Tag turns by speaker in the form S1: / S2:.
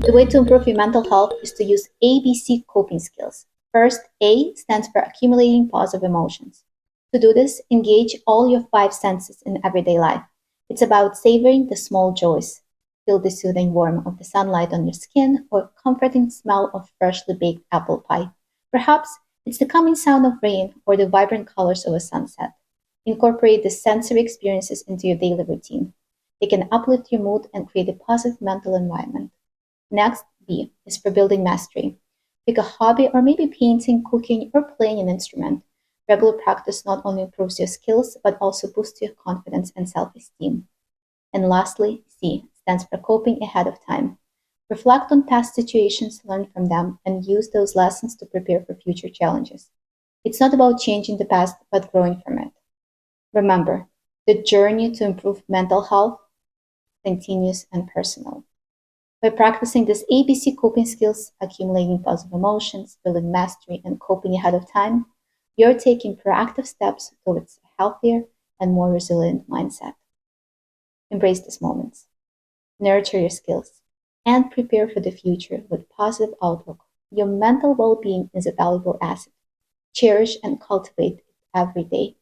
S1: The way to improve your mental health is to use ABC coping skills. First, A stands for accumulating positive emotions. To do this, engage all your five senses in everyday life. It's about savoring the small joys. Feel the soothing warmth of the sunlight on your skin or comforting smell of freshly baked apple pie. Perhaps it's the calming sound of rain or the vibrant colors of a sunset. Incorporate the sensory experiences into your daily routine. They can uplift your mood and create a positive mental environment. Next, B is for building mastery. Pick a hobby or maybe painting, cooking, or playing an instrument. Regular practice not only improves your skills but also boosts your confidence and self esteem. And lastly, C stands for coping ahead of time. Reflect on past situations, learn from them, and use those lessons to prepare for future challenges. It's not about changing the past, but growing from it. Remember, the journey to improve mental health continues and personal. By practicing these ABC coping skills, accumulating positive emotions, building mastery, and coping ahead of time, you're taking proactive steps towards a healthier and more resilient mindset. Embrace these moments, nurture your skills, and prepare for the future with positive outlook. Your mental well-being is a valuable asset. Cherish and cultivate it every day.